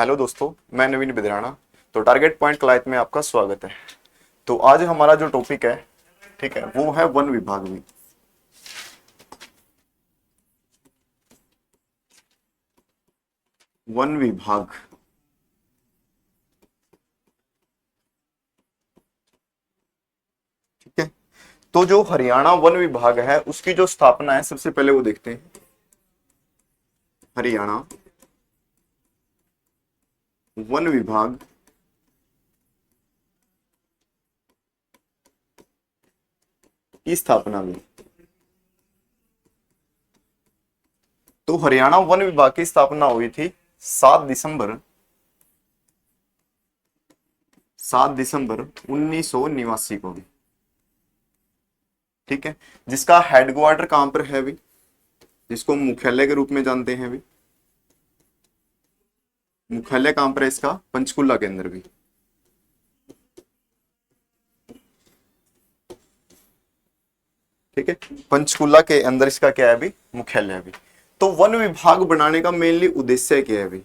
Hello दोस्तों, मैं नवीन बिदराना। तो टारगेट पॉइंट क्लाइट में आपका स्वागत है। तो आज हमारा जो टॉपिक है, ठीक है, वो है वन विभाग भी। वन विभाग, ठीक है। तो जो हरियाणा वन विभाग है उसकी जो स्थापना है, सबसे पहले वो देखते हैं। हरियाणा वन विभाग की स्थापना हुई। तो हरियाणा वन विभाग की स्थापना हुई थी 7 दिसंबर 1989 को भी, ठीक है। जिसका हेडक्वार्टर कहां पर है अभी, जिसको मुख्यालय के रूप में जानते हैं अभी, मुख्यालय कहां पर है इसका, पंचकुला के अंदर भी, ठीक है। पंचकुला के अंदर इसका क्या है अभी, मुख्यालय अभी। तो वन विभाग बनाने का मेनली उद्देश्य क्या है अभी,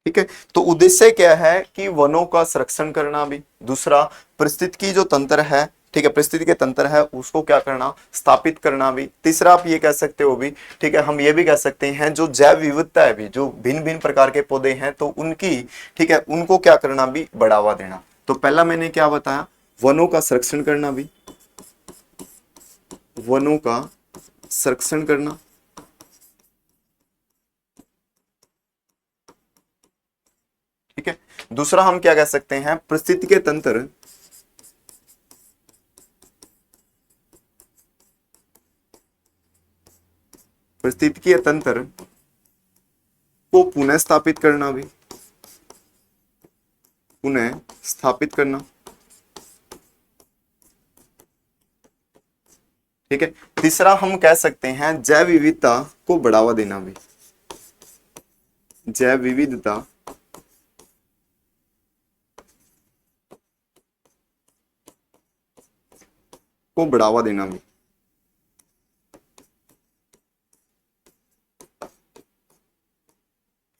ठीक है। तो उद्देश्य क्या है कि वनों का संरक्षण करना भी, दूसरा परिस्थिति की जो तंत्र है, ठीक है, परिस्थिति के तंत्र है उसको क्या करना, स्थापित करना भी, तीसरा आप ये कह सकते हो भी, ठीक है, हम ये भी कह सकते हैं जो जैव विविधता है भी, जो भिन्न भिन्न प्रकार के पौधे हैं तो उनकी, ठीक है, उनको क्या करना भी, बढ़ावा देना। तो पहला मैंने क्या बताया, वनों का संरक्षण करना भी, वनों का संरक्षण करना, ठीक है। दूसरा हम क्या कह सकते हैं, परिस्थिति के तंत्र, परिस्थितिकीय तंत्र को पुनः स्थापित करना भी, पुनः स्थापित करना, ठीक है। तीसरा हम कह सकते हैं जैव विविधता को बढ़ावा देना भी, जैव विविधता को बढ़ावा देना भी,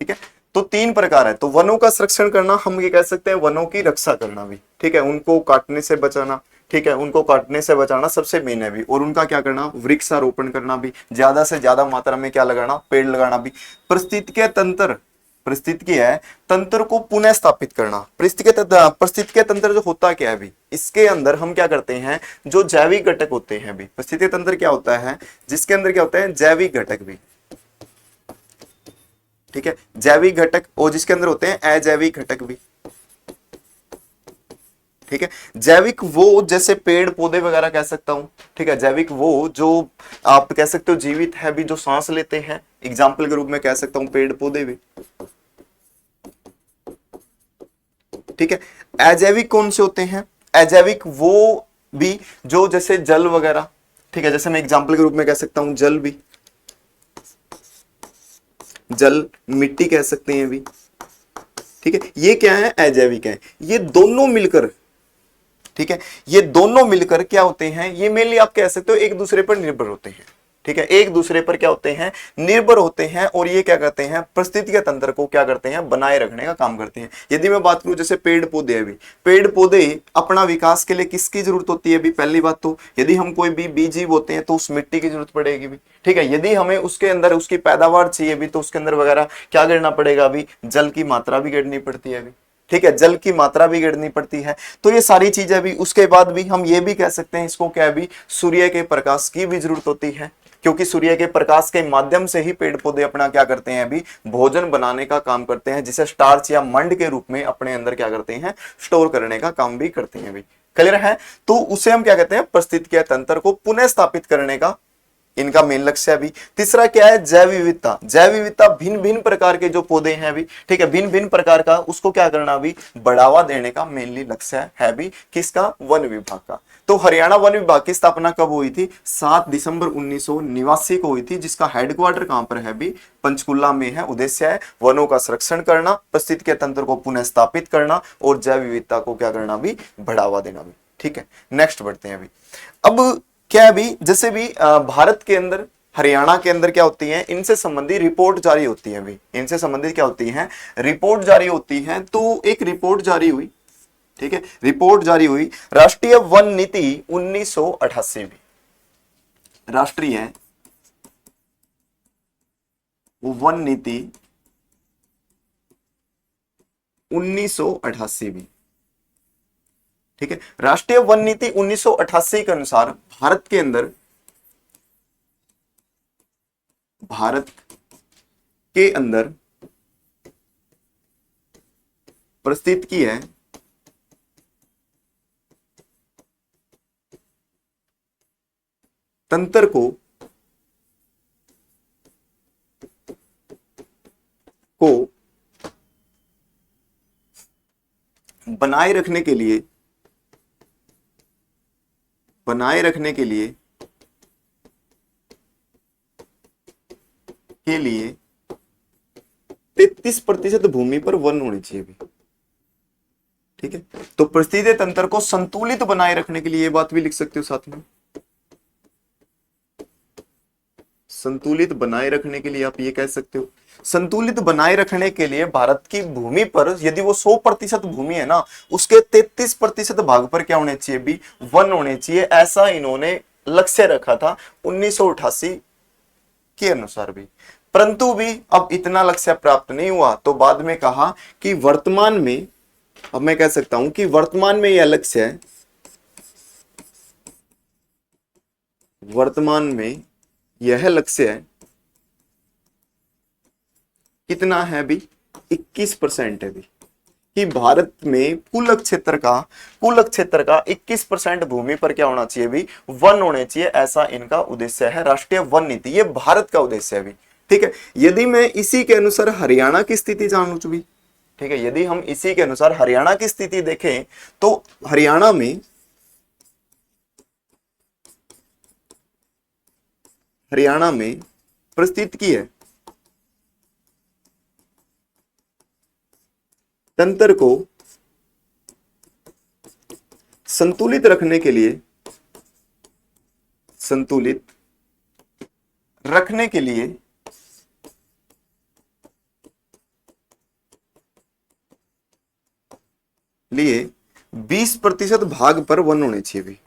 ठीक है। तो तीन प्रकार है। तो वनों का संरक्षण करना, हम ये कह सकते हैं वनों की रक्षा करना भी, ठीक है, उनको काटने से बचाना, ठीक है, उनको काटने से बचाना सबसे मेन है भी, और उनका क्या करना, वृक्षारोपण करना भी, ज्यादा से ज्यादा मात्रा में क्या लगाना, पेड़ लगाना भी। परिस्थितिकीय तंत्र, परिस्थितिकीय है तंत्र को पुनः स्थापित करना। परिस्थितिकीय तंत्र जो होता क्या है भी, इसके अंदर हम क्या करते हैं, जो जैविक घटक होते हैं भी, परिस्थितिकीय तंत्र क्या होता है, जिसके अंदर क्या होता है, जैविक घटक भी, ठीक है, जैविक घटक, और जिसके अंदर होते हैं अजैविक घटक भी, ठीक है। जैविक वो जैसे पेड़ पौधे वगैरह कह सकता हूं, ठीक है। जैविक वो जो आप कह सकते हो जीवित है भी, जो सांस लेते हैं, एग्जाम्पल के रूप में कह सकता हूं पेड़ पौधे भी, ठीक है। अजैविक कौन से होते हैं, अजैविक वो भी जो जैसे जल वगैरह, ठीक है, जैसे मैं एग्जाम्पल के रूप में कह सकता हूं जल भी, जल मिट्टी कह सकते हैं भी, ठीक है। ये क्या है, अजैविक है। ये दोनों मिलकर, ठीक है, ये दोनों मिलकर क्या होते हैं, ये मेनली आप कह सकते हो एक दूसरे पर निर्भर होते हैं, ठीक है, एक दूसरे पर क्या होते हैं, निर्भर होते हैं। और ये क्या करते हैं, परिस्थितिकीय तंत्र को क्या करते हैं, बनाए रखने का काम करते हैं। यदि मैं बात करूं जैसे पेड़ पौधे भी, पेड़ पौधे अपना विकास के लिए किसकी जरूरत होती है भी, पहली बात तो यदि हम कोई भी बीज जीव होते हैं तो उस मिट्टी की जरूरत पड़ेगी भी, ठीक है। यदि हमें उसके अंदर उसकी पैदावार चाहिए भी तो उसके अंदर वगैरह क्या करना पड़ेगा अभी, जल की मात्रा भी गिरनी पड़ती है अभी, ठीक है, जल की मात्रा भी गिरनी पड़ती है। तो ये सारी चीजें भी, उसके बाद भी हम ये भी कह सकते हैं इसको क्या भी, सूर्य के प्रकाश की भी जरूरत होती है, क्योंकि सूर्य के प्रकाश के माध्यम से ही पेड़ पौधे अपना क्या करते हैं अभी, भोजन बनाने का काम करते हैं, जिसे स्टार्च या मंड के रूप में अपने अंदर क्या करते हैं, स्टोर करने का काम भी करते हैं अभी। क्लियर है। तो उसे हम क्या कहते हैं, परिस्थितिकीय तंत्र को पुनः स्थापित करने का इनका मेन लक्ष्य है भी। तीसरा क्या है, जैव विविधता। जैव विविधता भिन्न भिन्न प्रकार के जो पौधे हैं भी, ठीक है, भिन्न भिन्न प्रकार का उसको क्या करना भी, बढ़ावा देने का मेनली लक्ष्य है भी किसका, वन विभाग का। तो हरियाणा वन विभाग की स्थापना कब हुई थी, 7 दिसंबर 1989 को हुई थी, जिसका हेडक्वार्टर कहां पर है भी, पंचकुला में है। उद्देश्य है वनों का संरक्षण करना, पारिस्थितिकी तंत्र को पुनः स्थापित करना और जैव विविधता को क्या करना भी, बढ़ावा देना भी। ठीक है, नेक्स्ट बढ़ते हैं अभी। अब क्या है भी, जैसे भी भारत के अंदर, हरियाणा के अंदर क्या होती है, इनसे संबंधित रिपोर्ट जारी होती है भी, इनसे संबंधित क्या होती है, रिपोर्ट जारी होती है। तो एक रिपोर्ट जारी हुई, ठीक है, रिपोर्ट जारी हुई राष्ट्रीय वन नीति 1988 में, राष्ट्रीय वन नीति 1988 में, ठीक है। राष्ट्रीय वन नीति 1988 के अनुसार भारत के अंदर, भारत के अंदर प्रस्तावित की है तंत्र को बनाए रखने के लिए, बनाए रखने के लिए 33% भूमि पर वन होनी चाहिए भी। ठीक है, तो पारिस्थितिकीय तंत्र को संतुलित बनाए रखने के लिए, ये बात भी लिख सकते हो साथ में, संतुलित बनाए रखने के लिए आप ये कह सकते हो, संतुलित बनाए रखने के लिए भारत की भूमि पर यदि वो 100% भूमि है ना, उसके 33% भाग पर क्या होने चाहिए भी, वन होने चाहिए। ऐसा इन्होंने लक्ष्य रखा था 1988 के अनुसार भी। परंतु भी अब इतना लक्ष्य प्राप्त नहीं हुआ, तो बाद में कहा कि वर्तमान में, अब मैं कह सकता हूं कि वर्तमान में यह लक्ष्य है, वर्तमान में यह लक्ष्य है, कितना है भी, 21% है भी, कि भारत में कुल क्षेत्र का 21% भूमि पर क्या होना चाहिए भी, वन होने चाहिए। ऐसा इनका उद्देश्य है, राष्ट्रीय वन नीति, ये भारत का उद्देश्य है भी। ठीक है, यदि मैं इसी के अनुसार हरियाणा की स्थिति जानूं भी, ठीक है, यदि हम इसी के अनुसार हरियाणा की स्थिति देखें तो हरियाणा में, हरियाणा में पारिस्थितिकी है तंत्र को संतुलित रखने के लिए, संतुलित रखने के लिए लिए 20% भाग पर वन होने चाहिए भी।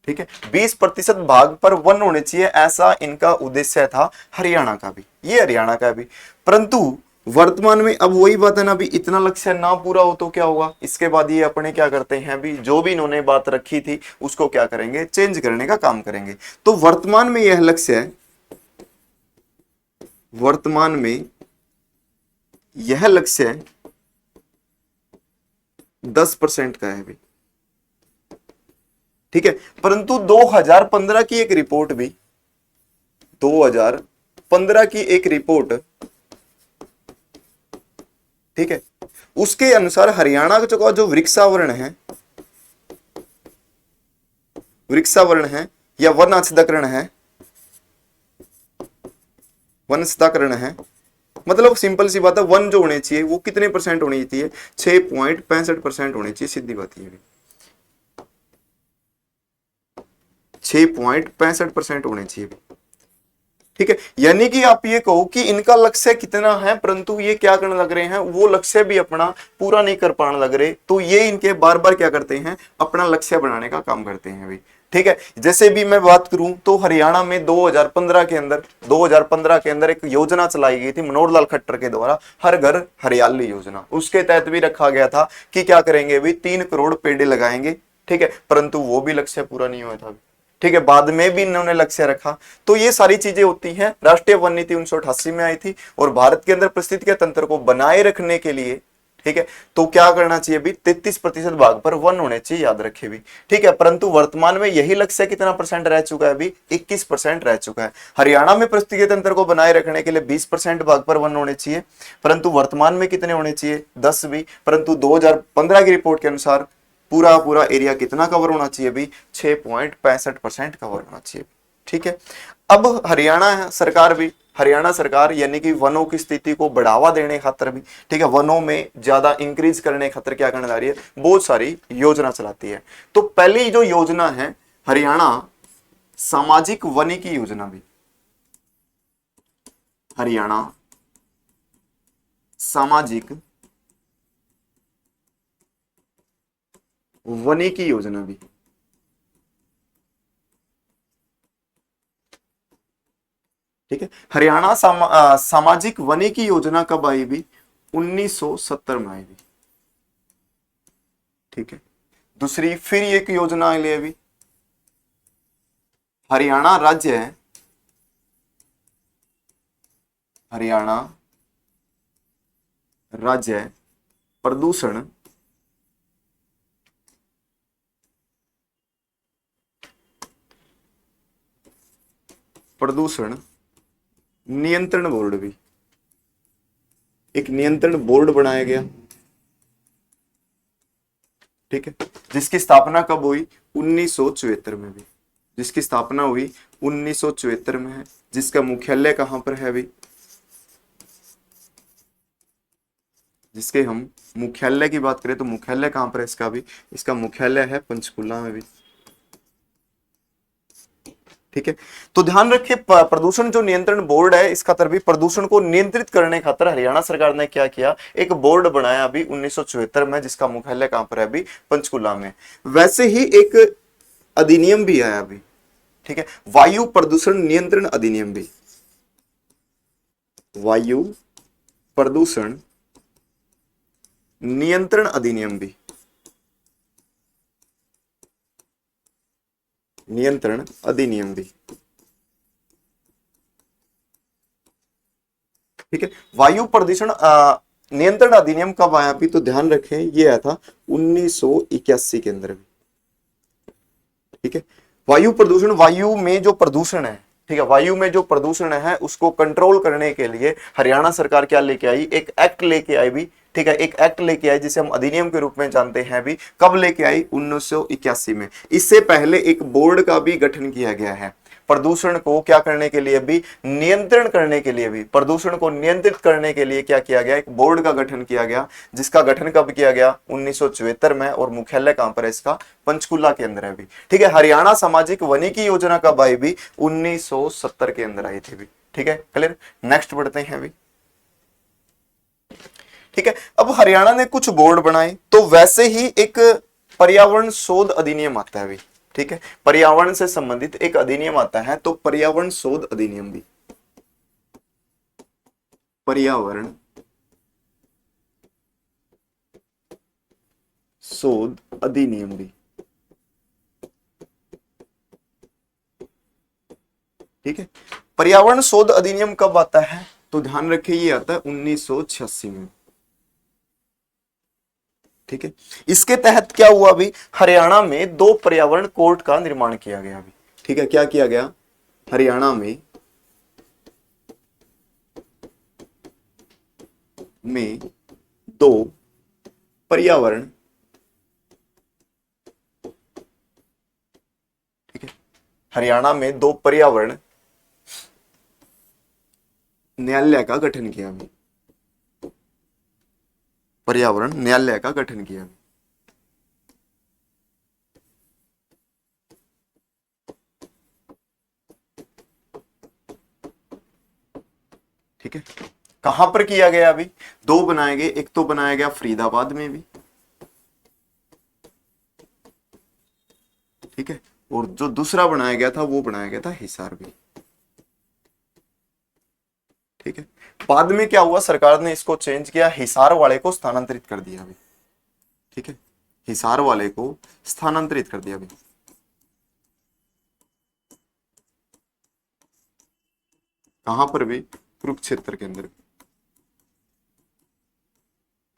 ठीक है, 20% भाग पर वन होने चाहिए, ऐसा इनका उद्देश्य था हरियाणा का भी, ये हरियाणा का भी। परंतु वर्तमान में अब वही बात है ना भी, इतना लक्ष्य ना पूरा हो तो क्या होगा, इसके बाद ये अपने क्या करते हैं भी, जो भी इन्होंने बात रखी थी उसको क्या करेंगे, चेंज करने का काम करेंगे। तो वर्तमान में यह लक्ष्य है, वर्तमान में यह लक्ष्य है 10% का है भी। ठीक है, परंतु 2015 की एक रिपोर्ट भी, 2015 की एक रिपोर्ट, ठीक है, उसके अनुसार हरियाणा का जो वृक्षावरण है या वन आच्छादकरण है, वन आच्छादकरण है, मतलब सिंपल सी बात है, वन जो होने चाहिए वो कितने % होनी चाहिए, 6.65% होने चाहिए। सीधी बात ये भी 6.65% होने चाहिए। ठीक है, यानी कि आप ये कहो कि इनका लक्ष्य कितना है, परंतु ये क्या करने लग रहे हैं, वो लक्ष्य भी अपना पूरा नहीं कर पाने लग रहे। तो ये इनके बार बार क्या करते हैं, अपना लक्ष्य बनाने का काम करते हैं भाई। ठीक है, जैसे भी मैं बात करूं तो हरियाणा में 2015 के अंदर एक योजना चलाई गई थी मनोहर लाल खट्टर के द्वारा, हर घर हरियाली योजना। उसके तहत भी रखा गया था कि क्या करेंगे भी, 3 करोड़ पेड़ लगाएंगे। ठीक है, परंतु वो भी लक्ष्य पूरा नहीं हुआ था। ठीक है, बाद में भी इन्होंने लक्ष्य रखा। तो ये सारी चीजें होती हैं, राष्ट्रीय वन नीति 1988 में आई थी और भारत के अंदर पारिस्थितिकी तंत्र को बनाए रखने के लिए, ठीक है, तो क्या करना चाहिए अभी 33% भाग पर वन होने चाहिए, याद रखिए भी। ठीक है, परंतु वर्तमान में यही लक्ष्य कितना परसेंट रह चुका है अभी, 21% रह चुका है। हरियाणा में परिस्थितिगत तंत्र को बनाए रखने के लिए 20% भाग पर वन होने चाहिए, परंतु वर्तमान में कितने होने चाहिए, 10 भी। परंतु 2015 की रिपोर्ट के अनुसार पूरा पूरा एरिया कितना कवर होना चाहिए अभी, 6.65% कवर होना चाहिए। ठीक है, अब हरियाणा सरकार यानी कि वनों की स्थिति को बढ़ावा देने खातर भी, ठीक है, वनों में ज्यादा इंक्रीज करने खातर क्या करने जा रही है, बहुत सारी योजना चलाती है। तो पहली जो योजना है हरियाणा सामाजिक वनिकी योजना भी, हरियाणा सामाजिक वनिकी योजना भी। ठीक है, हरियाणा सामाजिक वनिकी योजना कब आई भी, 1970 में आई भी। ठीक है, दूसरी फिर एक योजना आई अभी, हरियाणा राज्य है, हरियाणा राज्य प्रदूषण प्रदूषण नियंत्रण बोर्ड भी, एक नियंत्रण बोर्ड बनाया गया। ठीक है, जिसकी स्थापना कब हुई, 1974 में भी, जिसकी स्थापना हुई 1974 में है, जिसका मुख्यालय कहां पर है अभी, जिसके हम मुख्यालय की बात करें तो मुख्यालय कहां पर है इसका भी, इसका मुख्यालय है पंचकुला में भी। ठीक है, तो ध्यान रखिए प्रदूषण जो नियंत्रण बोर्ड है इसका तरफ भी प्रदूषण को नियंत्रित करने खातर हरियाणा सरकार ने क्या किया, एक बोर्ड बनाया अभी 1974 में, जिसका मुख्यालय कहां पर है अभी, पंचकुला में। वैसे ही एक अधिनियम भी आया अभी, ठीक है, वायु प्रदूषण नियंत्रण अधिनियम भी, वायु प्रदूषण नियंत्रण अधिनियम भी, नियंत्रण अधिनियम भी। ठीक है, वायु प्रदूषण नियंत्रण अधिनियम कब आया भी, तो ध्यान रखें ये आया था 1981 के अंदर भी। ठीक है, वायु प्रदूषण, वायु में जो प्रदूषण है, ठीक है, वायु में जो प्रदूषण है उसको कंट्रोल करने के लिए हरियाणा सरकार क्या लेके आई, एक एक्ट लेके आई भी। ठीक है, एक एक्ट लेके आई जिसे हम अधिनियम के रूप में जानते हैं भी, कब लेके आई, 1981 में। इससे पहले एक बोर्ड का भी गठन किया गया है प्रदूषण को क्या करने के लिए भी, नियंत्रण करने के लिए भी, प्रदूषण को नियंत्रित करने के लिए क्या किया गया, एक बोर्ड का गठन किया गया, जिसका गठन कब किया गया, 1974 में, और मुख्यालय कहां पर है इसका, पंचकुला के अंदर है भी। ठीक है, हरियाणा सामाजिक वनिकी योजना कब आई भी, 1970 के अंदर आई थी भी। ठीक है, क्लियर। नेक्स्ट बढ़ते हैं अभी। ठीक है, अब हरियाणा ने कुछ बोर्ड बनाए, तो वैसे ही एक पर्यावरण शोध अधिनियम आता है अभी। ठीक है, पर्यावरण से संबंधित एक अधिनियम आता है, तो पर्यावरण शोध अधिनियम भी, पर्यावरण शोध अधिनियम भी। ठीक है, पर्यावरण शोध अधिनियम कब आता है, तो ध्यान रखिए ये आता है 1986 में। ठीक है, इसके तहत क्या हुआ अभी, हरियाणा में 2 पर्यावरण कोर्ट का निर्माण किया गया अभी। ठीक है, क्या किया गया, हरियाणा में 2 पर्यावरण, ठीक है, हरियाणा में 2 पर्यावरण न्यायालय का गठन किया अभी, पर्यावरण न्यायालय का गठन किया अभी। ठीक है, कहां पर किया गया अभी, 2 बनाए गए, एक तो बनाया गया फरीदाबाद में भी। ठीक है, और जो दूसरा बनाया गया था वो बनाया गया था हिसार भी। ठीक है, बाद में क्या हुआ, सरकार ने इसको चेंज किया, हिसार वाले को स्थानांतरित कर दिया अभी। ठीक है, हिसार वाले को स्थानांतरित कर दिया अभी। कहां पर भी, कुरुक्षेत्र के अंदर।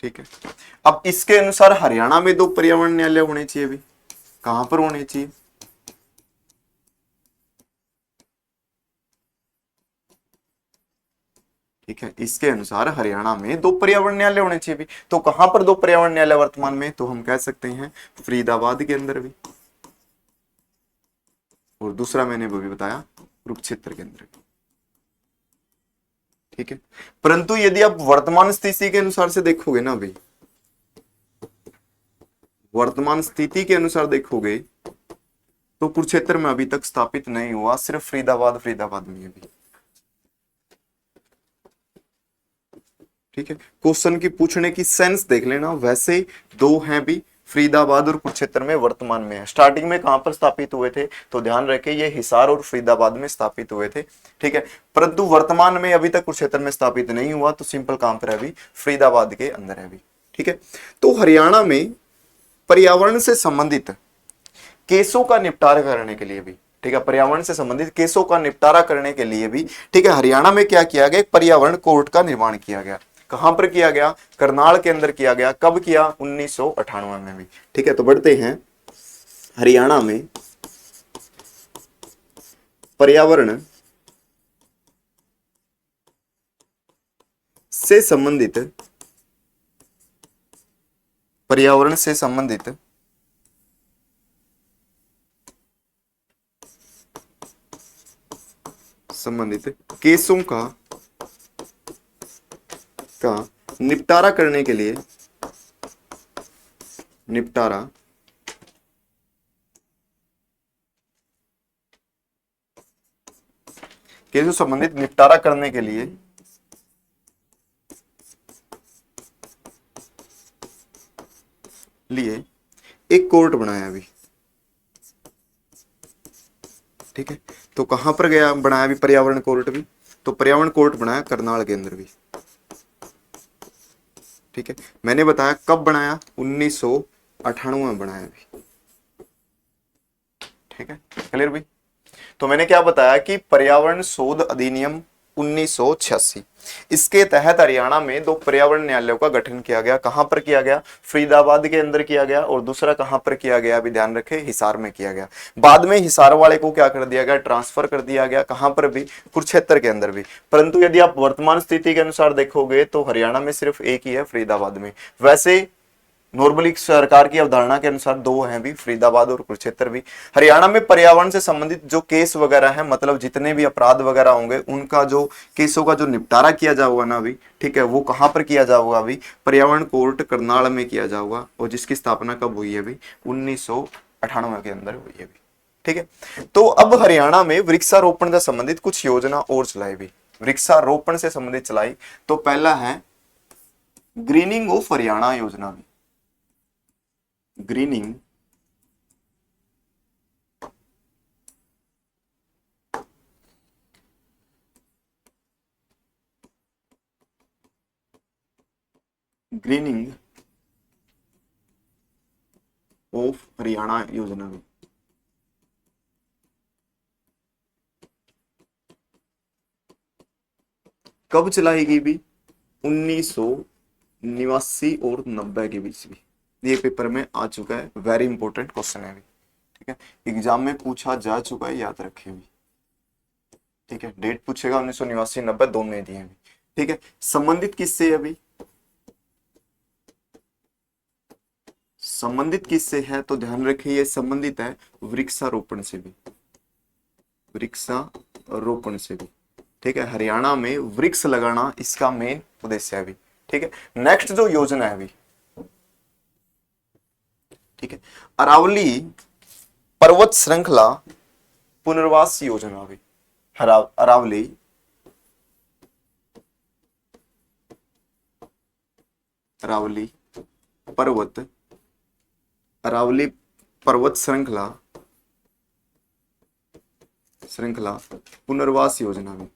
ठीक है, अब इसके अनुसार हरियाणा में 2 पर्यावरण न्यायालय होने चाहिए भी, कहां पर होने चाहिए? ठीक है, इसके अनुसार हरियाणा में 2 पर्यावरण न्यायालय होने चाहिए भी, तो कहां पर 2 पर्यावरण न्यायालय वर्तमान में? तो हम कह सकते हैं फरीदाबाद के अंदर भी, और दूसरा मैंने वो भी बताया कुरुक्षेत्र के अंदर भी। ठीक है, परंतु यदि आप वर्तमान स्थिति के अनुसार से देखोगे ना भाई, वर्तमान स्थिति के अनुसार देखोगे तो कुरुक्षेत्र में अभी तक स्थापित नहीं हुआ, सिर्फ फरीदाबाद फरीदाबाद में अभी। ठीक है, क्वेश्चन की पूछने की सेंस देख लेना, वैसे 2 हैं भी, फरीदाबाद और कुरुक्षेत्र में वर्तमान में है। स्टार्टिंग में कहां पर स्थापित हुए थे? तो ध्यान रखें ये हिसार और फरीदाबाद में स्थापित हुए थे। ठीक है, परंतु वर्तमान में अभी तक कुरुक्षेत्र में स्थापित नहीं हुआ, तो सिंपल कहां पर है अभी? फरीदाबाद के अंदर है अभी। ठीक है, तो हरियाणा में पर्यावरण से संबंधित केसों का निपटारा करने के लिए भी, ठीक है, पर्यावरण से संबंधित केसों का निपटारा करने के लिए भी, ठीक है, हरियाणा में क्या किया गया? पर्यावरण कोर्ट का निर्माण किया गया। कहां पर किया गया? करनाल के अंदर किया गया। कब किया? 1998 में भी। ठीक है, तो बढ़ते हैं, हरियाणा में पर्यावरण से संबंधित, पर्यावरण से संबंधित केसों का निपटारा करने के लिए, केसों संबंधित निपटारा करने के लिए एक कोर्ट बनाया अभी। ठीक है, तो कहां पर गया बनाया अभी पर्यावरण कोर्ट भी? तो पर्यावरण कोर्ट बनाया करनाल के अंदर भी। ठीक है, मैंने बताया कब बनाया? 1998 में बनाया अभी। ठीक है, क्लियर भाई? तो मैंने क्या बताया कि पर्यावरण शोध अधिनियम 1986, इसके तहत हरियाणा में 2 पर्यावरण न्यायालयों का गठन किया गया। कहां पर किया गया? फरीदाबाद के अंदर किया गया, और दूसरा कहां पर किया गया? अभी ध्यान रखें, हिसार में किया गया। बाद में हिसार वाले को क्या कर दिया गया? ट्रांसफर कर दिया गया। कहां पर भी? कुरुक्षेत्र के अंदर भी। परंतु यदि आप वर्तमान स्थिति के अनुसार देखोगे तो हरियाणा में सिर्फ एक ही है, फरीदाबाद में। वैसे नॉर्मली सरकार की अवधारणा के अनुसार 2 हैं भी, फरीदाबाद और कुरुक्षेत्र भी। हरियाणा में पर्यावरण से संबंधित जो केस वगैरह है, मतलब जितने भी अपराध वगैरह होंगे, उनका जो केसों का जो निपटारा किया जाएगा ना अभी, ठीक है, वो कहां पर किया जाएगा अभी? पर्यावरण कोर्ट करनाल में किया जाएगा, और जिसकी स्थापना कब हुई है अभी? 1998 के अंदर हुई है अभी। ठीक है, तो अब हरियाणा में वृक्षारोपण से संबंधित कुछ योजना और चलाई भी, वृक्षारोपण से संबंधित चलाई। तो पहला है ग्रीनिंग ऑफ हरियाणा योजना भी, ग्रीनिंग ग्रीनिंग ऑफ हरियाणा योजना भी। कब चलाई गई भी? 1989 और 90 के बीच भी। ये पेपर में आ चुका है, वेरी इंपॉर्टेंट क्वेश्चन है भी। ठीक है, एग्जाम में पूछा जा चुका है, याद रखे भी। ठीक है, डेट पूछेगा 1989 90 दोनों दिए भी। ठीक है, संबंधित किससे अभी? संबंधित किससे है? तो ध्यान रखिए ये संबंधित है वृक्षारोपण से भी, वृक्षारोपण से भी। ठीक है, हरियाणा में वृक्ष लगाना इसका मेन उद्देश्य है अभी। ठीक है, नेक्स्ट जो योजना है अभी, ठीक है, अरावली पर्वत श्रृंखला पुनर्वास योजना भी। अरावली अरावली पर्वत श्रृंखला पुनर्वास योजना में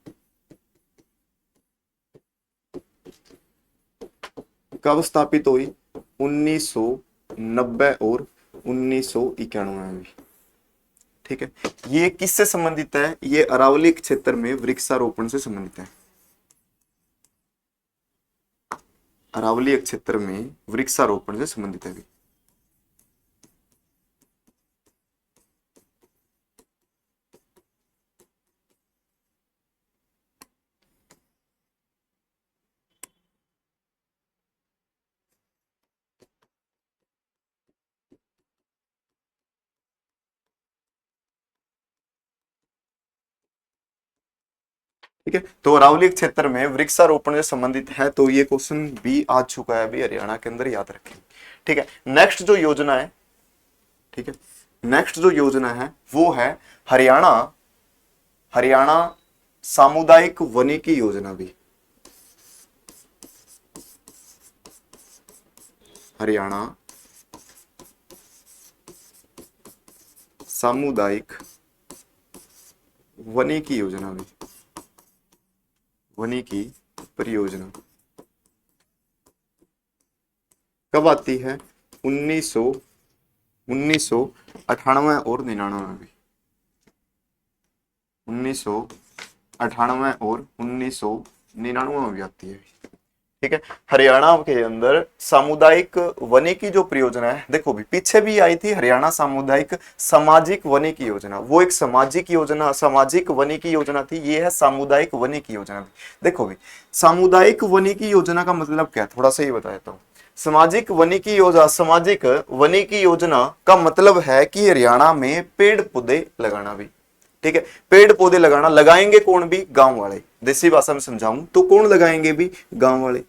कब स्थापित हुई? 1990 और 1991 में भी। ठीक है, ये किससे संबंधित है? ये अरावली क्षेत्र में वृक्षारोपण से संबंधित है। अरावली क्षेत्र में वृक्षारोपण से संबंधित है भी। ठीक है, तो अरावली क्षेत्र में वृक्षारोपण से संबंधित है, तो ये क्वेश्चन भी आ चुका है अभी हरियाणा के अंदर, याद रखें। ठीक है, नेक्स्ट जो योजना है, ठीक है, नेक्स्ट जो योजना है वो है हरियाणा हरियाणा सामुदायिक वनिकी योजना भी। हरियाणा सामुदायिक वनिकी योजना भी, वनिकी परियोजना कब आती है? 1998 और 99 में भी। 1998 और 1999 में भी आती है। ठीक है, हरियाणा के अंदर सामुदायिक वनिकी जो परियोजना है, देखो भी पीछे भी आई थी हरियाणा सामुदायिक सामाजिक वनिकी योजना, वो एक सामाजिक योजना, सामाजिक वनिकी योजना थी। ये है सामुदायिक वनिकी योजना भी। देखो भी सामुदायिक वनिकी योजना का मतलब क्या है, थोड़ा सा ही बता देता हूँ। सामाजिक वनिकी योजना, सामाजिक वनिकी योजना का मतलब है कि हरियाणा में पेड़ पौधे लगाना भी। ठीक है, पेड़ पौधे लगाना, लगाएंगे कौन भी? गांव वाले। देसी भाषा में समझाऊं तो कौन लगाएंगे भी? गांव वाले।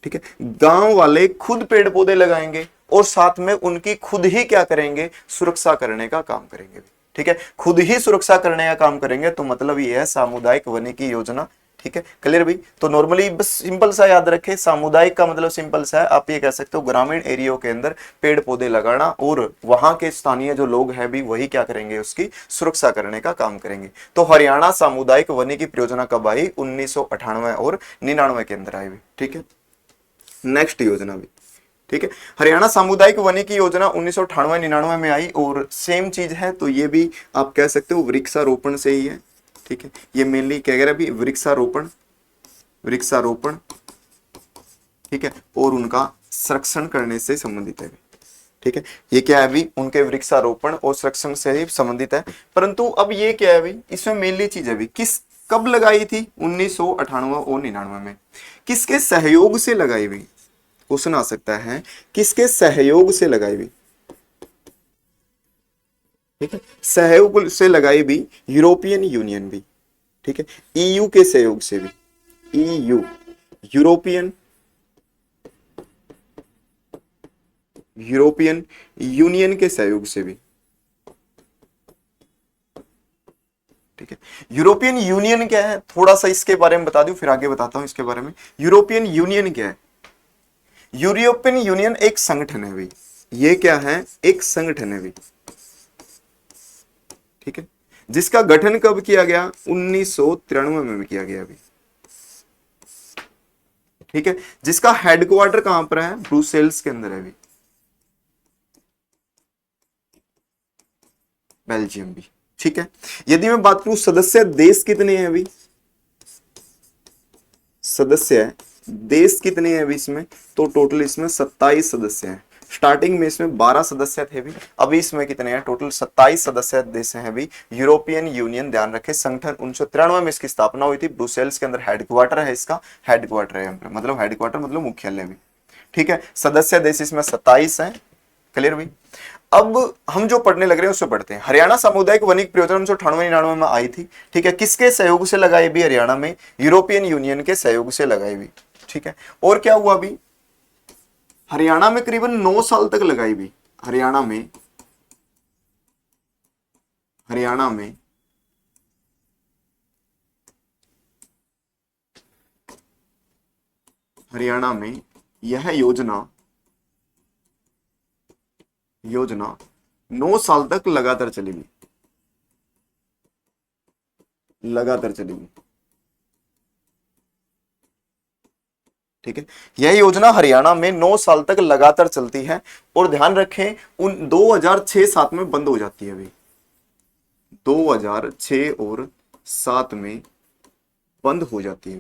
ठीक है, गांव वाले खुद पेड़ पौधे लगाएंगे और साथ में उनकी खुद ही क्या करेंगे? सुरक्षा करने का काम करेंगे। ठीक है, खुद ही सुरक्षा करने का काम करेंगे, तो मतलब ये है सामुदायिक वनिकी योजना। ठीक है, क्लियर भाई? तो नॉर्मली बस सिंपल सा याद रखें, सामुदायिक का मतलब सिंपल सा है, आप ये कह सकते हो ग्रामीण एरियो के अंदर पेड़ पौधे लगाना, और वहां के स्थानीय जो लोग हैं भी वही क्या करेंगे? उसकी सुरक्षा करने का काम करेंगे। तो हरियाणा सामुदायिक वनिकी परियोजना कब आई? 1998 और 99 के अंदर आई हुई। ठीक है, नेक्स्ट योजना भी। ठीक है, हरियाणा सामुदायिक वनिकी योजना 1998-99 में आई, और सेम चीज है, तो ये भी आप कह सकते हो वृक्षारोपण से ही है। ठीक है, ये मेनली क्या कह रहा है अभी? वृक्षारोपण, वृक्षारोपण। ठीक है, और उनका संरक्षण करने से संबंधित है। ठीक है, ये क्या है अभी? उनके वृक्षारोपण और संरक्षण से ही संबंधित है। परंतु अब ये क्या है भाई? इसमें मेनली चीज है अभी, किस कब लगाई थी? 1998 और 99 में। किसके सहयोग से लगाई हुई? क्वेश्चन आ सकता है, किसके सहयोग से लगाई हुई? ठीक है, सहयोग से लगाई भी यूरोपियन यूनियन भी। ठीक है, ईयू के सहयोग से भी, ईयू यूरोपियन यूरोपियन यूनियन के सहयोग से भी। ठीक है, यूरोपियन यूनियन क्या है, थोड़ा सा इसके बारे में बता दूं, फिर आगे बताता हूं इसके बारे में। यूरोपियन यूनियन क्या है? यूरोपियन यूनियन एक संगठन है भाई। ये क्या है? एक संगठन है भाई। ठीक है, जिसका गठन कब किया गया? 1993 में भी किया गया अभी। ठीक है, जिसका हेडक्वार्टर कहां पर है? ब्रुसेल्स के अंदर है अभी, बेल्जियम भी। ठीक है, यदि मैं बात करूं सदस्य देश कितने हैं अभी? सदस्य देश कितने हैं अभी इसमें? तो टोटल इसमें 27 सदस्य हैं। स्टार्टिंग में इसमें 12 सदस्य थे भी, अभी इसमें कितने हैं? टोटल 27 सदस्य देश हैं अभी। यूरोपियन यूनियन, ध्यान रखें, संगठन 1993 में इसकी स्थापना हुई थी। ब्रुसेल्स के अंदर हेडक्वार्टर है इसका, हेडक्वार्टर है मतलब हेडक्वार्टर मतलब मुख्यालय भी। ठीक है, सदस्य देश इसमें 27 हैं। क्लियर भी? अब हम जो पढ़ने लग रहे हैं उससे पढ़ते हैं। हरियाणा सामुदायिक वनिक परियोजना 1998-99 में आई थी। ठीक है, किसके सहयोग से लगाई भी? हरियाणा में यूरोपियन यूनियन के सहयोग से लगाई भी। ठीक है, और क्या हुआ अभी? हरियाणा में करीबन 9 साल तक लगाई भी। हरियाणा में हरियाणा में हरियाणा में यह योजना 9 साल तक लगातार चलेगी, लगातार चलेगी। ठीक है, यह योजना हरियाणा में 9 साल तक लगातार चलती है, और ध्यान रखें उन 2006-7 में बंद हो जाती है अभी। 2006 और 7 में बंद हो जाती है।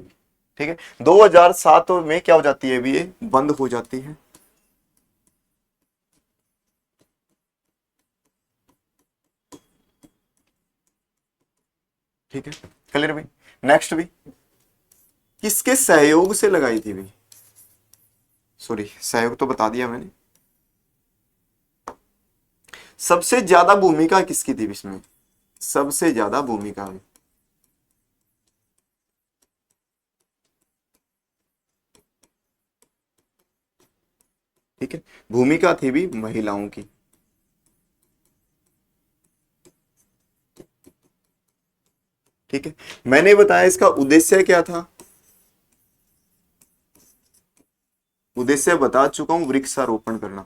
ठीक है, 2007 में क्या हो जाती है अभी, ये बंद हो जाती है। ठीक है, क्लियर भी। नेक्स्ट भी, किसके सहयोग से लगाई थी भी, सॉरी सहयोग तो बता दिया मैंने। सबसे ज्यादा भूमिका किसकी थी इसमें, सबसे ज्यादा भूमिका भी, ठीक है, भूमिका थी भी महिलाओं की। ठीक है, मैंने बताया इसका उद्देश्य क्या था, उद्देश्य बता चुका हूं, वृक्षारोपण करना,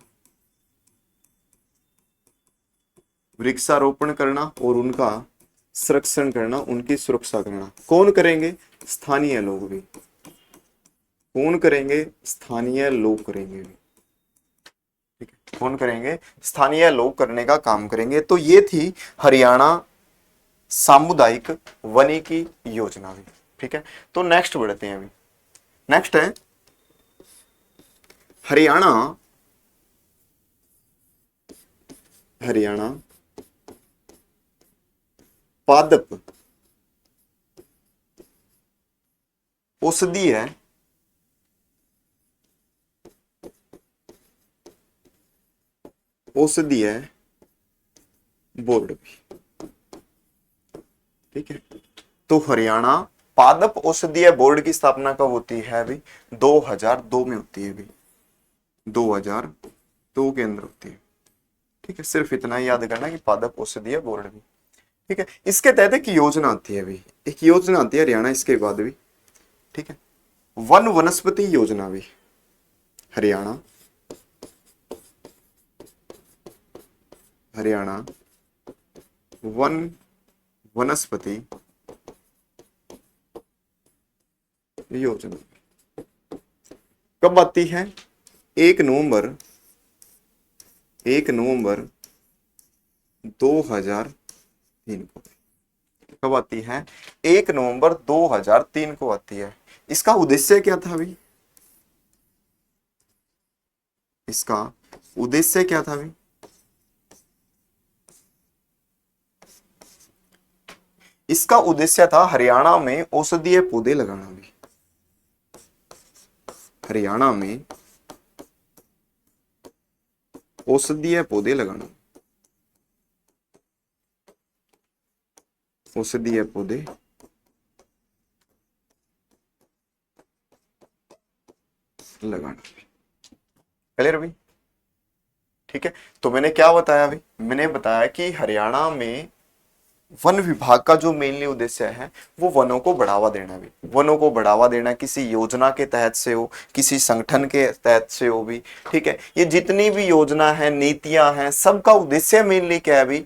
वृक्षारोपण करना और उनका संरक्षण करना, उनकी सुरक्षा करना। कौन करेंगे, स्थानीय लोग भी। कौन करेंगे, स्थानीय लोग करेंगे भी। ठीक है, कौन करेंगे, स्थानीय लोग करने का काम करेंगे। तो ये थी हरियाणा सामुदायिक वनिकी योजना भी। ठीक है, तो नेक्स्ट बढ़ते हैं अभी। नेक्स्ट है हरियाणा, हरियाणा पादप औषधीय औषधीय बोर्ड भी। ठीक है, तो हरियाणा पादप औषधीय बोर्ड की स्थापना कब होती है अभी, 2002 में होती है अभी, 2002 के अंदर होती है। ठीक है, सिर्फ इतना ही याद करना कि पादप औषधीय बोर्ड भी। ठीक है, इसके तहत एक योजना आती है अभी, एक योजना आती है हरियाणा इसके बाद भी। ठीक है, वन वनस्पति योजना भी, हरियाणा, हरियाणा वन वनस्पति योजना कब आती है, 1 नवंबर 2003 को। कब आती है, 1 नवंबर 2003 को आती है। इसका उद्देश्य क्या था अभी, इसका उद्देश्य क्या था अभी, इसका उद्देश्य था हरियाणा में औषधीय पौधे लगाना भी, हरियाणा में औषधीय पौधे लगाना, औषधीय पौधे लगाना। क्लियर अभी। ठीक है, तो मैंने क्या बताया अभी, मैंने बताया कि हरियाणा में वन विभाग का जो मेनली उद्देश्य है वो वनों को बढ़ावा देना भी, वनों को बढ़ावा देना किसी योजना के तहत से हो, किसी संगठन के तहत से हो भी। ठीक है, ये जितनी भी योजना है, नीतियां हैं, सबका उद्देश्य मेनली क्या है भी,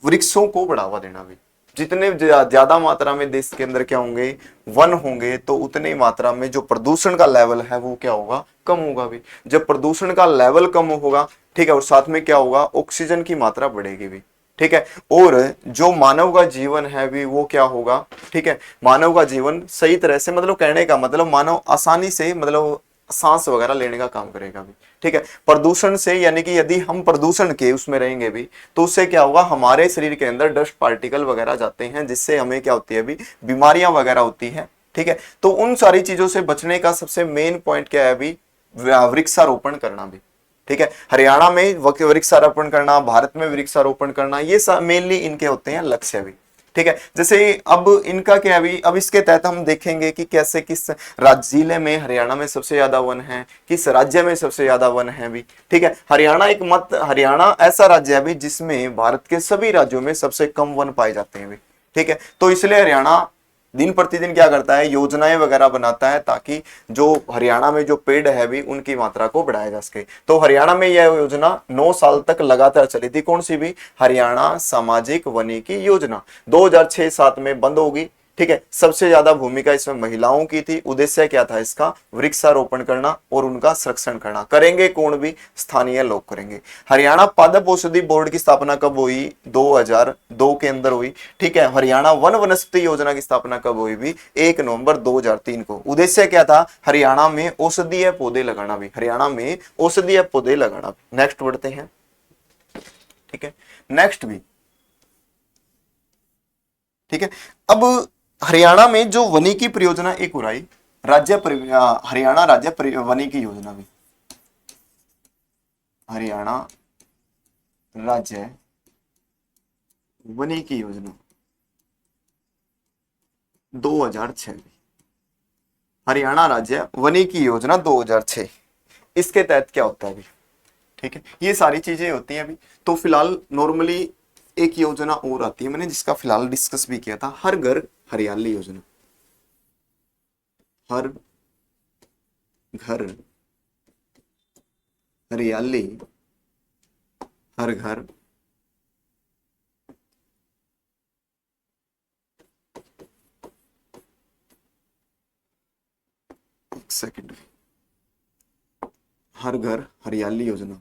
वृक्षों को बढ़ावा देना भी। जितने ज्यादा मात्रा में देश के अंदर क्या होंगे, वन होंगे, तो उतनी मात्रा में जो प्रदूषण का लेवल है वो क्या होगा, कम होगा भी। जब प्रदूषण का लेवल कम होगा, ठीक है, और साथ में क्या होगा, ऑक्सीजन की मात्रा बढ़ेगी भी। ठीक है, और जो मानव का जीवन है भी वो क्या होगा, ठीक है, मानव का जीवन सही तरह से, मतलब कहने का मतलब मानव आसानी से मतलब सांस वगैरह लेने का काम करेगा भी। ठीक है, प्रदूषण से, यानी कि यदि हम प्रदूषण के उसमें रहेंगे भी तो उससे क्या होगा, हमारे शरीर के अंदर डस्ट पार्टिकल वगैरह जाते हैं, जिससे हमें क्या होती है अभी, बीमारियां वगैरह होती हैं। ठीक है, तो उन सारी चीजों से बचने का सबसे मेन पॉइंट क्या है अभी, वृक्षारोपण करना भी। ठीक है, हरियाणा में वृक्षारोपण करना, भारत में वृक्षारोपण करना, ये मेनली इनके होते हैं लक्ष्य भी। ठीक है, जैसे अब इनका क्या भी, अब इसके तहत हम देखेंगे कि कैसे किस राज्य जिले में हरियाणा में सबसे ज्यादा वन है, किस राज्य में सबसे ज्यादा वन है भी। ठीक है, हरियाणा ऐसा राज्य है भी जिसमें भारत के सभी राज्यों में सबसे कम वन पाए जाते हैं भी। ठीक है, तो इसलिए हरियाणा दिन प्रतिदिन क्या करता है, योजनाएं वगैरह बनाता है ताकि जो हरियाणा में जो पेड़ है भी उनकी मात्रा को बढ़ाया जा सके। तो हरियाणा में यह योजना 9 साल तक लगातार चली थी। कौन सी भी, हरियाणा सामाजिक वनिकी योजना। 2006-7 में बंद होगी, ठीक है। सबसे ज्यादा भूमिका इसमें महिलाओं की थी। उद्देश्य क्या था इसका? वृक्षारोपण करना और उनका संरक्षण करना। करेंगे कौन भी? स्थानीय लोग करेंगे। हरियाणा पादप औषधि बोर्ड की स्थापना कब हुई? 2002 के अंदर हुई। ठीक है। हरियाणा वन वनस्पति योजना की स्थापना कब हुई? भी 1 नवंबर 2003 को। उद्देश्य क्या था? हरियाणा में औषधीय पौधे लगाना भी, हरियाणा में औषधीय पौधे लगाना भी। नेक्स्ट बढ़ते हैं। ठीक है। नेक्स्ट भी, ठीक है। अब हरियाणा में जो वनिकी परियोजना एक उड़ाई, हरियाणा राज्य वनिकी योजना भी, हरियाणा राज्य वनिकी योजना 2006, हरियाणा राज्य वनिकी योजना 2006, इसके तहत क्या होता है अभी? ठीक है। ये सारी चीजें होती हैं अभी। तो फिलहाल नॉर्मली एक योजना और आती है, मैंने जिसका फिलहाल डिस्कस भी किया था, हर घर हरियाली योजना। हर घर हरियाली, हर घर एक सेकंड, हर घर हरियाली योजना,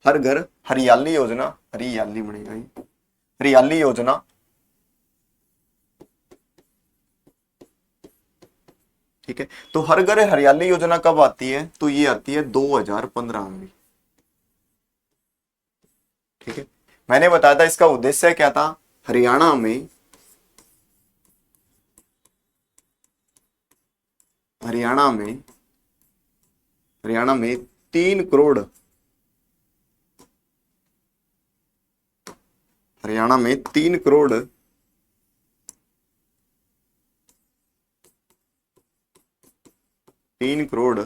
हर घर हरियाली योजना, हरियाली बनेगा ये, हरियाली योजना ठीक है। तो हर घर हरियाली योजना कब आती है? तो ये आती है 2015 में। ठीक है। मैंने बताया था इसका उद्देश्य क्या था? हरियाणा में, हरियाणा में, हरियाणा में 3 करोड़, हरियाणा में 3 करोड़ 3 करोड़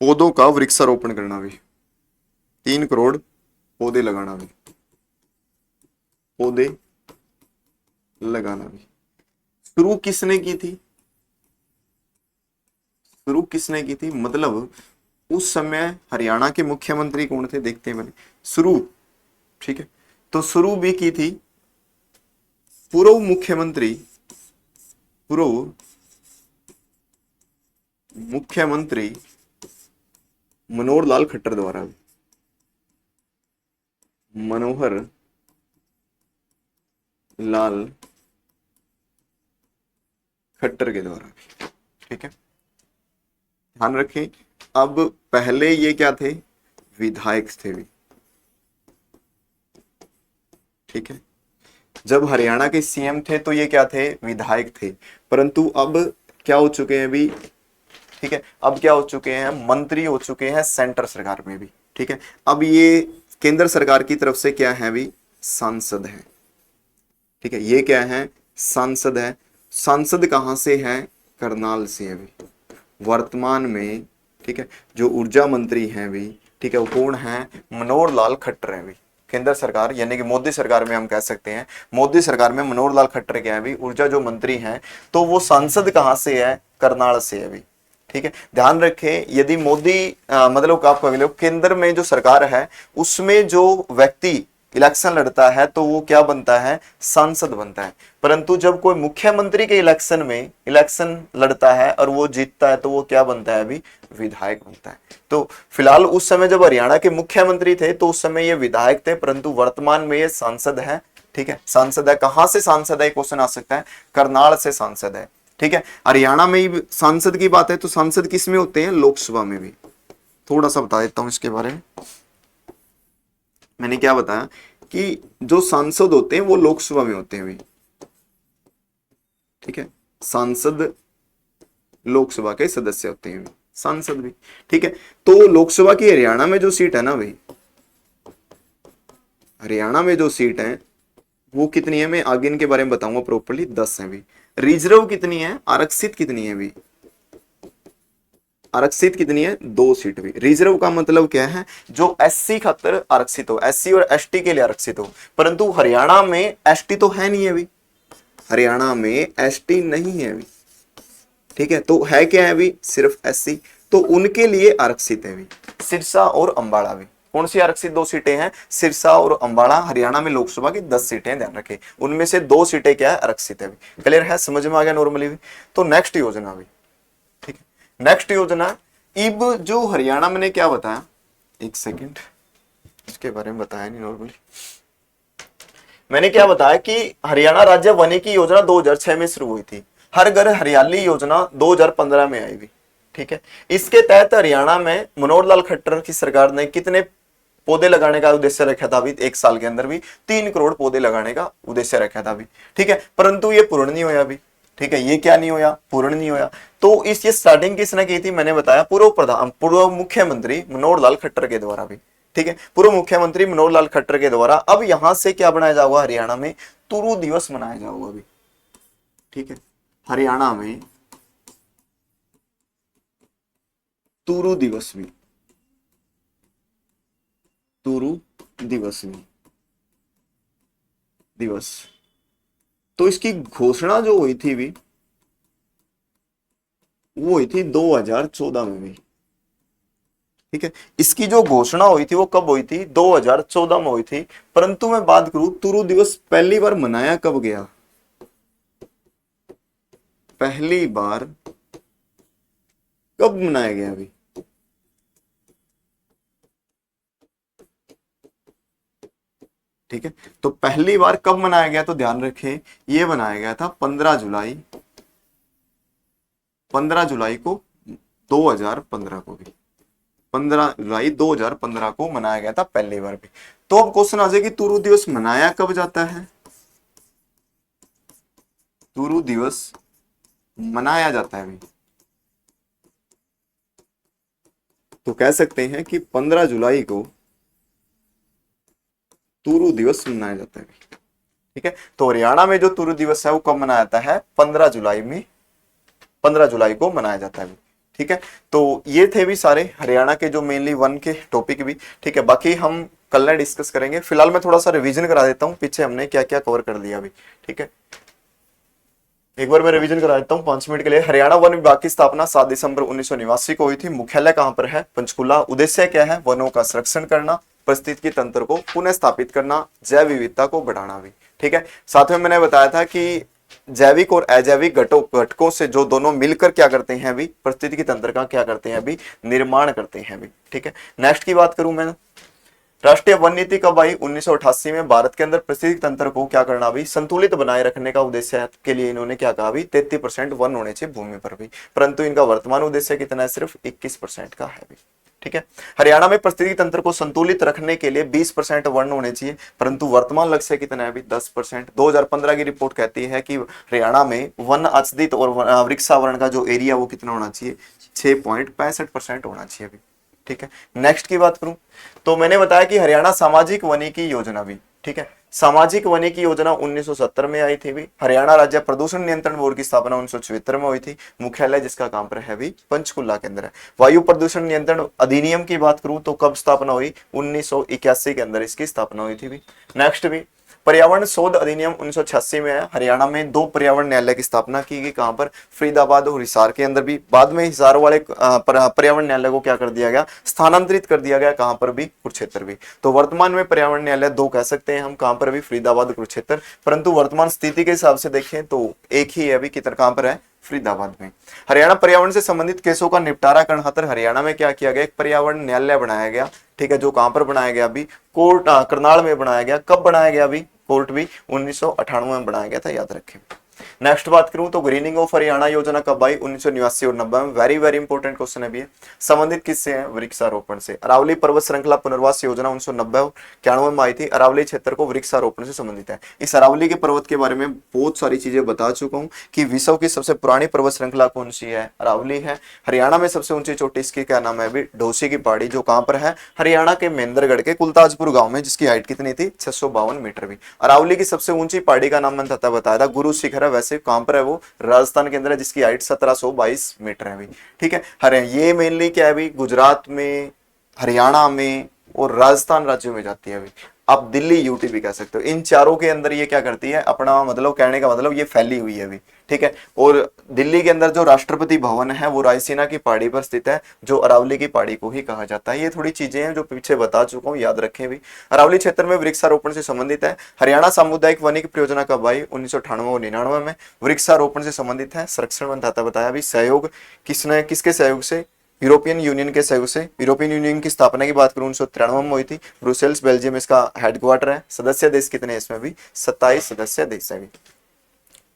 पौधों का वृक्षारोपण करना भी, 3 करोड़ पौधे लगाना भी, पौधे लगाना भी। शुरू किसने की थी? शुरू किसने की थी मतलब उस समय हरियाणा के मुख्यमंत्री कौन थे? देखते हैं पहले शुरू। ठीक है। तो शुरू भी की थी पूर्व मुख्यमंत्री, पूर्व मुख्यमंत्री मनोहर लाल खट्टर द्वारा, मनोहर लाल खट्टर के द्वारा। ठीक है। ध्यान रखें, अब पहले ये क्या थे? विधायक थे भी। ठीक है। जब हरियाणा के सीएम थे तो ये क्या थे? विधायक थे। परंतु अब क्या हो चुके हैं अभी? ठीक है। अब क्या हो चुके हैं? मंत्री हो चुके हैं सेंटर सरकार में भी। ठीक है। अब ये केंद्र सरकार की तरफ से क्या है? अभी सांसद है। ठीक है। ये क्या है? सांसद है। सांसद कहां से है? करनाल से है अभी वर्तमान में। ठीक है। जो ऊर्जा मंत्री हैं अभी, ठीक है, वो कौन है? मनोहर लाल खट्टर है अभी। केंद्र सरकार यानी कि मोदी सरकार में हम कह सकते हैं, मोदी सरकार में मनोहर लाल खट्टर क्या है अभी? ऊर्जा जो मंत्री हैं। तो वो सांसद कहां से है? करनाल से है अभी। ठीक है। ध्यान रखें, यदि मोदी मतलब आप कह लो केंद्र में जो सरकार है उसमें जो व्यक्ति इलेक्शन लड़ता है तो वो क्या बनता है? सांसद बनता है। परंतु जब कोई मुख्यमंत्री के इलेक्शन में इलेक्शन लड़ता है और वो जीतता है तो वो क्या बनता है? अभी विधायक बनता है। तो फिलहाल उस समय जब हरियाणा के मुख्यमंत्री थे तो उस समय ये विधायक थे, परंतु वर्तमान में ये सांसद है। ठीक है। सांसद है। कहां से सांसद है? क्वेश्चन आ सकता है। करनाल से सांसद है। ठीक है। हरियाणा में ही सांसद की बात है तो सांसद किस में होते हैं? लोकसभा में भी। थोड़ा सा बता देता हूं इसके बारे में। मैंने क्या बताया कि जो सांसद होते हैं वो लोकसभा में होते हैं अभी। ठीक है। सांसद लोकसभा के सदस्य होते हैं सांसद भी। ठीक है। तो लोकसभा की हरियाणा में जो सीट है ना भाई, हरियाणा में जो सीट है वो कितनी है? मैं आगे इनके बारे में बताऊंगा प्रॉपर्ली। 10 है अभी। रिजर्व कितनी है? आरक्षित कितनी है अभी? आरक्षित कितनी है? 2 सीट भी। रिजर्व का मतलब क्या है? जो एससी खातर आरक्षित हो, एससी और एसटी के लिए आरक्षित हो। परंतु हरियाणा में एसटी तो है नहीं अभी, हरियाणा में एसटी नहीं है अभी। ठीक है। तो है क्या है अभी? सिर्फ एससी। तो उनके लिए आरक्षित है अभी सिरसा और अंबाला भी। कौन सी आरक्षित 2 सीटें हैं? सिरसा और अंबाला, हरियाणा में लोकसभा की 10 सीटें, ध्यान रखें उनमें से 2 सीटें क्या है? आरक्षित है। क्लियर है? समझ में आ गया नॉर्मली भी। तो नेक्स्ट योजना भी, ठीक है, नेक्स्ट योजना इब जो हरियाणा मैंने क्या बताया, एक सेकेंड, इसके बारे में बताया नहीं नॉर्मली, मैंने क्या बताया कि हरियाणा राज्य वानिकी योजना 2006 में शुरू हुई थी, हर घर हरियाली योजना 2015 में आई हुई, ठीक है। इसके तहत हरियाणा में मनोहर लाल खट्टर की सरकार ने कितने पौधे लगाने का उद्देश्य रखा था? अभी 1 साल के अंदर भी 3 करोड़ पौधे लगाने का उद्देश्य रखा था अभी, ठीक है, परंतु ये पूर्ण नहीं हुआ अभी, ठीक है, ये क्या नहीं हुआ? पूर्ण नहीं हुआ। तो इस ये स्टार्टिंग किसने की थी? मैंने बताया पूर्व मुख्यमंत्री मनोहर लाल खट्टर के द्वारा भी, ठीक है, पूर्व मुख्यमंत्री मनोहर लाल खट्टर के द्वारा। अब यहां से क्या बनाया जाएगा? हरियाणा में तुरु दिवस मनाया जाएगा अभी, ठीक है, हरियाणा में तुरु दिवस भी, तुरु दिवस भी दिवस। तो इसकी घोषणा जो हुई थी भी, वो हुई थी 2014 में भी, ठीक है। इसकी जो घोषणा हुई थी वो कब हुई थी? 2014 में हुई थी। परंतु मैं बात करूं तुरु दिवस पहली बार मनाया कब गया? पहली बार कब मनाया गया अभी? ठीक है, तो पहली बार कब मनाया गया? तो ध्यान रखें, ये मनाया गया था 15 जुलाई, 15 जुलाई को 2015 को भी, 15 जुलाई 2015 को मनाया गया था पहली बार भी। तो अब क्वेश्चन आ जाए कि तुरु दिवस मनाया कब जाता है? तुरु दिवस मनाया जाता है भी, तो कह सकते हैं कि 15 जुलाई को तुरु दिवस मनाया जाता है, ठीक है। तो हरियाणा में जो तुरु दिवस है वो कब मनाया जाता है? 15 जुलाई में, 15 जुलाई को मनाया जाता है, ठीक है। तो ये थे भी सारे हरियाणा के जो मेनली वन के टॉपिक भी, ठीक है, बाकी हम कल डिस्कस करेंगे। फिलहाल मैं थोड़ा सा रिवीजन करा देता हूँ, पीछे हमने क्या क्या कवर कर दिया अभी, ठीक है, एक बार मैं रिवीजन करा देता हूँ 5 मिनट के लिए। हरियाणा वन विभाग की स्थापना 7 दिसंबर 1989 को हुई थी। मुख्यालय कहां पर है? पंचकुला। उद्देश्य क्या है? वनों का संरक्षण करना, पारिस्थितिकी तंत्र को पुनः स्थापित करना, जैव विविधता को बढ़ाना भी, ठीक है। साथ में मैंने बताया था कि जैविक और अजैविक घटकों से जो दोनों मिलकर क्या करते हैं अभी? पारिस्थितिकी तंत्र का क्या करते हैं अभी? निर्माण करते हैं अभी, ठीक है। नेक्स्ट की बात करूं मैं, राष्ट्रीय वन नीति कब आई? 1988 में। भारत के अंदर पारिस्थितिक तंत्र को क्या करना भी? संतुलित बनाए रखने का उद्देश्य के लिए इन्होंने क्या कहा भी? 33% वन होने चाहिए भूमि पर भी, परंतु इनका वर्तमान उद्देश्य कितना है? सिर्फ 21% का है भी, ठीक है। हरियाणा में पारिस्थितिक तंत्र को संतुलित रखने के लिए 20% वन होने चाहिए, परंतु वर्तमान लक्ष्य कितना है अभी? 10%। 2015 की रिपोर्ट कहती है कि हरियाणा में वन आच्छादित और वृक्षावरण का जो एरिया वो कितना होना चाहिए? 6.65% होना चाहिए अभी, ठीक है। नेक्स्ट की बात करूं तो मैंने बताया कि हरियाणा सामाजिक वानिकी योजना भी, ठीक है, सामाजिक वानिकी योजना 1970 में आई थी भी। हरियाणा राज्य प्रदूषण नियंत्रण बोर्ड की स्थापना 1974 में हुई थी। मुख्यालय जिसका कहां पर है भी? पंचकुला के अंदर है। वायु प्रदूषण नियंत्रण अधिनियम की बात करूं तो कब स्थापना हुई? 1981 के अंदर इसकी स्थापना हुई थी भी। नेक्स्ट भी पर्यावरण शोध अधिनियम 1986 में है। हरियाणा में 2 पर्यावरण न्यायालय की स्थापना की गई, कहां पर? फरीदाबाद और हिसार के अंदर भी। बाद में हिसार वाले पर्यावरण न्यायालय को क्या कर दिया गया? स्थानांतरित कर दिया गया, कहां पर भी? कुरुक्षेत्र भी। तो वर्तमान में पर्यावरण न्यायालय 2 कह सकते हैं हम, कहां पर भी? फरीदाबाद, कुरुक्षेत्र। परंतु वर्तमान स्थिति के हिसाब से देखें तो एक ही है अभी, किधर कहां पर है? फरीदाबाद में। हरियाणा पर्यावरण से संबंधित केसों का निपटारा करने खातिर हरियाणा में क्या किया गया? एक पर्यावरण न्यायालय बनाया गया, ठीक है, जो कहां पर बनाया गया अभी? कोर्ट करनाल में बनाया गया। कब बनाया गया अभी? कोर्ट भी 1998 में बनाया गया था, याद रखें। नेक्स्ट बात करूं तो ग्रीनिंग ऑफ हरियाणा योजना कब आई? 1989 और 90 में। वेरी वेरी इंपॉर्टेंट क्वेश्चन है भी। संबंधित किससे है? वृक्षारोपण से। अरावली पर्वत श्रृंखला पुनर्वास योजना 1990 और 91 में आई थी। अरावली क्षेत्र को वृक्षारोपण से संबंधित है। इस अरावली के पर्वत के बारे में बहुत सारी चीजें बता चुका हूं कि विश्व की सबसे पुरानी पर्वत श्रृंखला कौन सी है? अरावली है। हरियाणा में सबसे ऊंची चोटी इसकी क्या नाम है अभी? ढोसी की पहाड़ी, जो कहां पर है? हरियाणा के महेंद्रगढ़ के कुलताजपुर गांव में, जिसकी हाइट कितनी थी? 652 मीटर भी। अरावली की सबसे ऊंची पहाड़ी का नाम मैंने बताया था, गुरु शिखर है। वैसे कहां पर है वो? राजस्थान के अंदर है, जिसकी हाइट 1722 मीटर है भी, ठीक है। ये मेनली क्या है भी? गुजरात में, हरियाणा में, और राजस्थान राज्यों में जाती है अभी। आप दिल्ली यूटी भी कह सकते हो। इन चारों के अंदर ये क्या करती है, अपना मतलब कहने का मतलब ये फैली हुई है अभी, ठीक है। और दिल्ली के अंदर जो राष्ट्रपति भवन है वो रायसीना की पहाड़ी पर स्थित है, जो अरावली की पहाड़ी को ही कहा जाता है। ये थोड़ी चीजें हैं जो पीछे बता चुका हूँ, याद रखें भी। अरावली क्षेत्र में वृक्षारोपण से संबंधित है। हरियाणा सामुदायिक वनिक परियोजना कब आई, 1998 और 99 में। वृक्षारोपण से संबंधित है। संरक्षण मंत्रालय बताया अभी। सहयोग किसने, किसके सहयोग से, यूरोपियन यूनियन के सहयोग से। यूरोपियन यूनियन की स्थापना की बात करूं 1993 में हुई थी। ब्रुसेल्स बेल्जियम इसका हेडक्वार्टर है। सदस्य देश कितने हैं इसमें भी, 27 सदस्य देश है भी,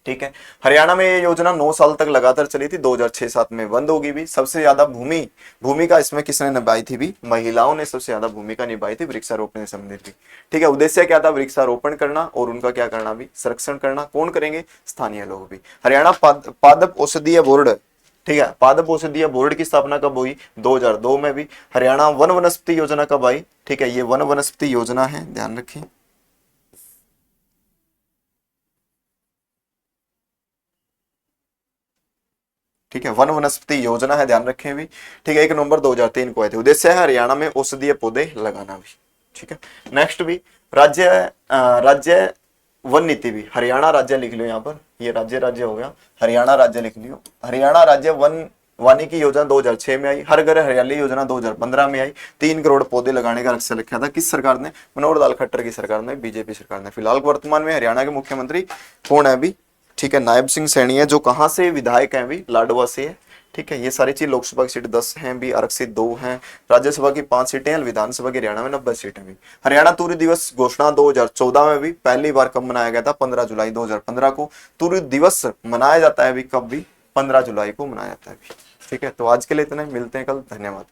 ठीक है। हरियाणा में ये योजना 9 साल तक लगातार चली थी, 2006-7 में बंद होगी भी। सबसे ज्यादा भूमिका इसमें किसने निभाई थी भी, महिलाओं ने सबसे ज्यादा भूमिका निभाई थी वृक्षारोपण से संबंधित भी, ठीक है। उद्देश्य क्या था, वृक्षारोपण करना और उनका क्या करना भी, संरक्षण करना। कौन करेंगे, स्थानीय लोग भी। हरियाणा पादप औषधीय बोर्ड, ठीक है, पादप औषधीय बोर्ड की स्थापना कब हुई, 2002 में भी। हरियाणा वन वनस्पति योजना कब आई, ठीक है, ये वन वनस्पति योजना है, ध्यान रखें। ठीक है, वन वनस्पति योजना है, ध्यान रखें भी, ठीक है। 1 नवंबर 2003 को आए थे। उद्देश्य है हरियाणा में औषधीय पौधे लगाना भी, ठीक है। नेक्स्ट भी राज्य वन नीति भी, हरियाणा राज्य लिख लो यहाँ पर, ये राज्य हो गया, हरियाणा राज्य लिख लियो। हरियाणा राज्य वन वानिकी योजना 2006 में आई। हर घर हरियाली योजना 2015 में आई। 3 करोड़ पौधे लगाने का लक्ष्य रखा था। किस सरकार ने, मनोहर लाल खट्टर की सरकार ने, बीजेपी सरकार ने। फिलहाल वर्तमान में हरियाणा के मुख्यमंत्री कौन है अभी, ठीक है, नायब सिंह सैनी है, जो कहां से विधायक हैं अभी, लाडवा से है, ठीक है। ये सारी चीज, लोकसभा की सीट 10 हैं भी, आरक्षित 2 हैं, राज्यसभा की 5 सीटें हैं, विधानसभा की हरियाणा में 90 सीटें भी। हरियाणा तूरी दिवस घोषणा 2014 में भी। पहली बार कब मनाया गया था, 15 जुलाई 2015 को। तूरी दिवस मनाया जाता है अभी, कब भी, 15 जुलाई को मनाया जाता है अभी, ठीक है। तो आज के लिए इतना ही, मिलते हैं कल, धन्यवाद।